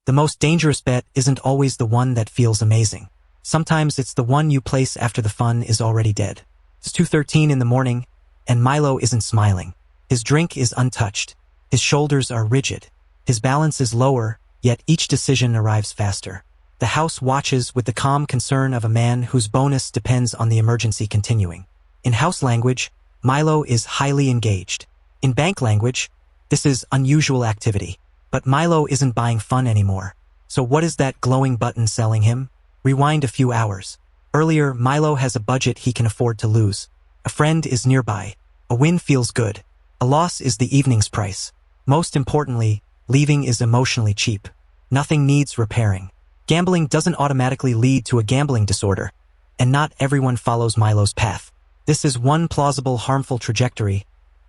The most dangerous bet isn't always the one that feels amazing. Sometimes it's the one you place after the fun is already dead. It's 2:13 in the morning, and Milo isn't smiling. His drink is untouched. His shoulders are rigid. His balance is lower, yet each decision arrives faster. The house watches with the calm concern of a man whose bonus depends on the emergency continuing. In house language, Milo is highly engaged. In bank language, this is unusual activity. But Milo isn't buying fun anymore. So what is that glowing button selling him? Rewind a few hours. Earlier, Milo has a budget he can afford to lose. A friend is nearby. A win feels good. A loss is the evening's price. Most importantly, leaving is emotionally cheap. Nothing needs repairing. Gambling doesn't automatically lead to a gambling disorder, and not everyone follows Milo's path. This is one plausible harmful trajectory,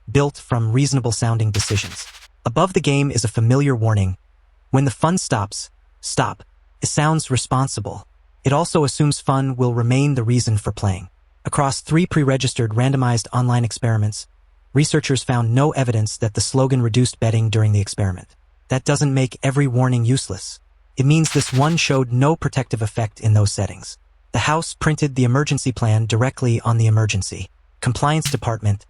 built from reasonable-sounding decisions. Above the game is a familiar warning. When the fun stops, stop. It sounds responsible. It also assumes fun will remain the reason for playing. Across 3 pre-registered randomized online experiments, researchers found no evidence that the slogan reduced betting during the experiment. That doesn't make every warning useless. It means this one showed no protective effect in those settings. The house printed the emergency plan directly on the emergency. Compliance department,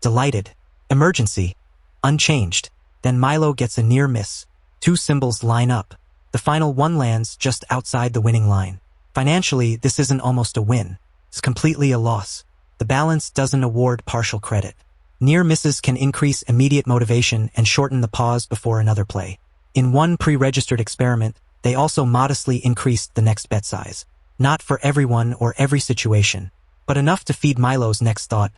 delighted. Emergency, unchanged. Then Milo gets a near miss. 2 symbols line up. The final one lands just outside the winning line. Financially, this isn't almost a win. It's completely a loss. The balance doesn't award partial credit. Near misses can increase immediate motivation and shorten the pause before another play. In one pre-registered experiment, they also modestly increased the next bet size. Not for everyone or every situation, but enough to feed Milo's next thought.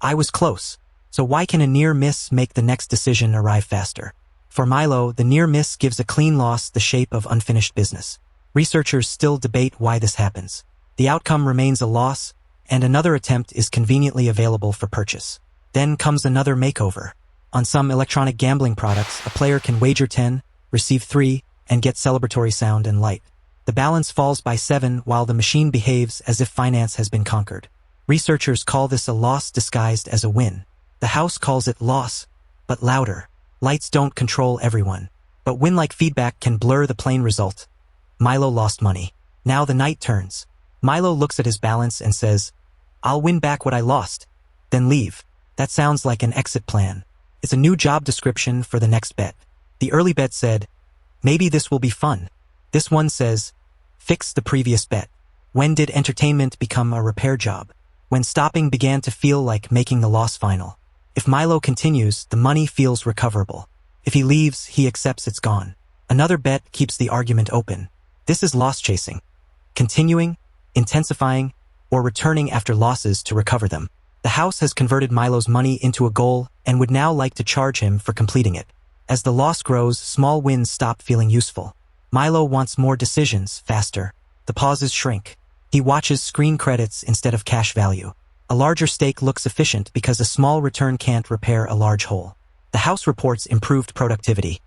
I was close. So why can a near miss make the next decision arrive faster? For Milo, the near miss gives a clean loss the shape of unfinished business. Researchers still debate why this happens. The outcome remains a loss, and another attempt is conveniently available for purchase. Then comes another makeover. On some electronic gambling products, a player can wager 10, receive 3, and get celebratory sound and light. The balance falls by 7 while the machine behaves as if finance has been conquered. Researchers call this a loss disguised as a win. The house calls it loss, but louder. Lights don't control everyone. But win-like feedback can blur the plain result. Milo lost money. Now the night turns. Milo looks at his balance and says, I'll win back what I lost, then leave. That sounds like an exit plan. It's a new job description for the next bet. The early bet said, maybe this will be fun. This one says, fix the previous bet. When did entertainment become a repair job? When stopping began to feel like making the loss final. If Milo continues, the money feels recoverable. If he leaves, he accepts it's gone. Another bet keeps the argument open. This is loss chasing. Continuing, intensifying, or returning after losses to recover them. The house has converted Milo's money into a goal and would now like to charge him for completing it. As the loss grows, small wins stop feeling useful. Milo wants more decisions, faster. The pauses shrink. He watches screen credits instead of cash value. A larger stake looks efficient because a small return can't repair a large hole. The house reports improved productivity.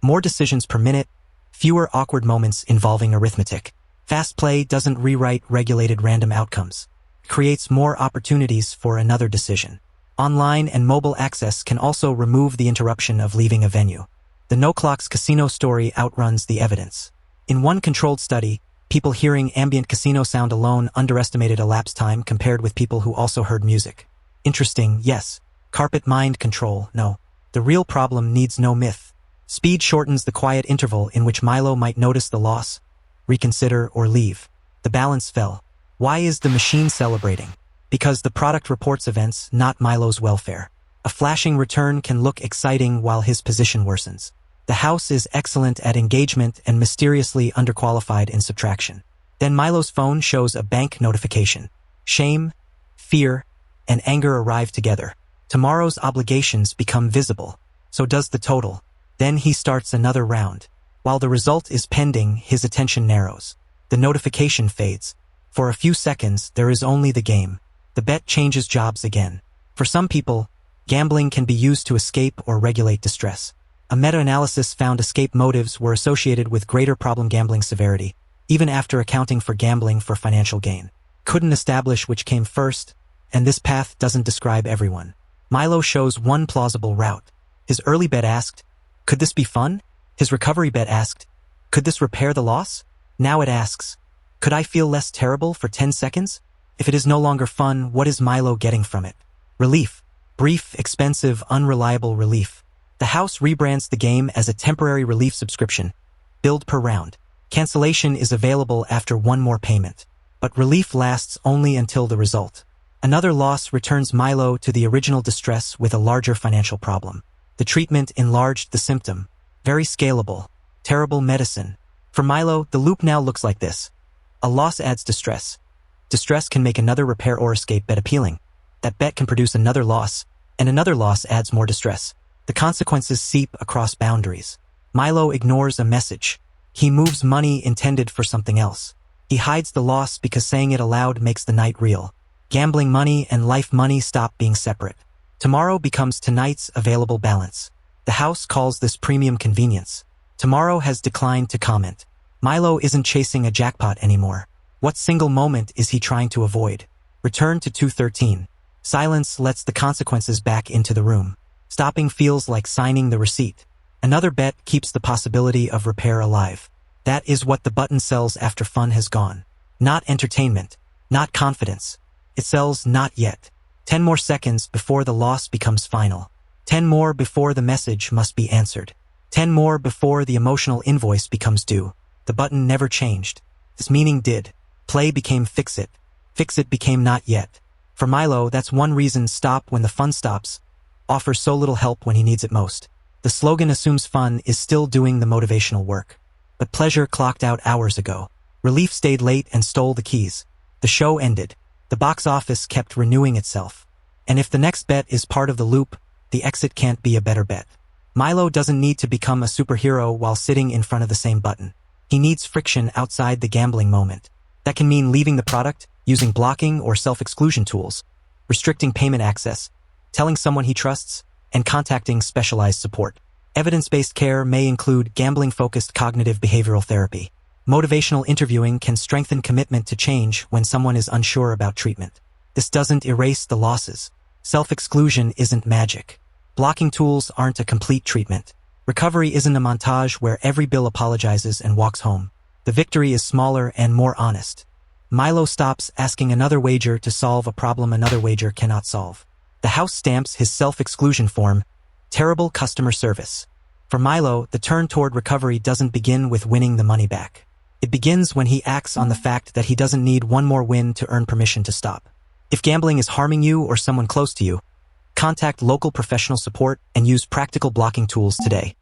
More decisions per minute, fewer awkward moments involving arithmetic. Fast play doesn't rewrite regulated random outcomes. It creates more opportunities for another decision. Online and mobile access can also remove the interruption of leaving a venue. The no-clocks casino story outruns the evidence. In one controlled study, people hearing ambient casino sound alone underestimated elapsed time compared with people who also heard music. Interesting, yes. Carpet mind control, no. The real problem needs no myth. Speed shortens the quiet interval in which Milo might notice the loss, reconsider, or leave. The balance fell. Why is the machine celebrating? Because the product reports events, not Milo's welfare. A flashing return can look exciting while his position worsens. The house is excellent at engagement and mysteriously underqualified in subtraction. Then Milo's phone shows a bank notification. Shame, fear, and anger arrive together. Tomorrow's obligations become visible. So does the total. Then he starts another round. While the result is pending, his attention narrows. The notification fades. For a few seconds, there is only the game. The bet changes jobs again. For some people, gambling can be used to escape or regulate distress. A meta-analysis found escape motives were associated with greater problem gambling severity, even after accounting for gambling for financial gain. Couldn't establish which came first, and this path doesn't describe everyone. Milo shows one plausible route. His early bet asked, could this be fun? His recovery bet asked, Could this repair the loss? Now it asks, could I feel less terrible for 10 seconds? If it is no longer fun, what is Milo getting from it? Relief. Brief, expensive, unreliable relief. The house rebrands the game as a temporary relief subscription. Billed per round. Cancellation is available after one more payment. But relief lasts only until the result. Another loss returns Milo to the original distress with a larger financial problem. The treatment enlarged the symptom. Very scalable. Terrible medicine. For Milo, the loop now looks like this. A loss adds distress. Distress can make another repair or escape bet appealing. That bet can produce another loss, and another loss adds more distress. The consequences seep across boundaries. Milo ignores a message. He moves money intended for something else. He hides the loss because saying it aloud makes the night real. Gambling money and life money stop being separate. Tomorrow becomes tonight's available balance. The house calls this premium convenience. Tomorrow has declined to comment. Milo isn't chasing a jackpot anymore. What single moment is he trying to avoid? Return to 213. Silence lets the consequences back into the room. Stopping feels like signing the receipt. Another bet keeps the possibility of repair alive. That is what the button sells after fun has gone. Not entertainment. Not confidence. It sells not yet. 10 more seconds before the loss becomes final. 10 more before the message must be answered. 10 more before the emotional invoice becomes due. The button never changed. This meaning did. Play became fix it. Fix it became not yet. For Milo, that's one reason stop when the fun stops offers so little help when he needs it most. The slogan assumes fun is still doing the motivational work. But pleasure clocked out hours ago. Relief stayed late and stole the keys. The show ended. The box office kept renewing itself. And if the next bet is part of the loop, the exit can't be a better bet. Milo doesn't need to become a superhero while sitting in front of the same button. He needs friction outside the gambling moment. That can mean leaving the product, using blocking or self-exclusion tools, restricting payment access, telling someone he trusts, and contacting specialized support. Evidence-based care may include gambling-focused cognitive behavioral therapy. Motivational interviewing can strengthen commitment to change when someone is unsure about treatment. This doesn't erase the losses. Self-exclusion isn't magic. Blocking tools aren't a complete treatment. Recovery isn't a montage where every bill apologizes and walks home. The victory is smaller and more honest. Milo stops asking another wager to solve a problem another wager cannot solve. The house stamps his self-exclusion form, terrible customer service. For Milo, the turn toward recovery doesn't begin with winning the money back. It begins when he acts on the fact that he doesn't need one more win to earn permission to stop. If gambling is harming you or someone close to you, contact local professional support and use practical blocking tools today.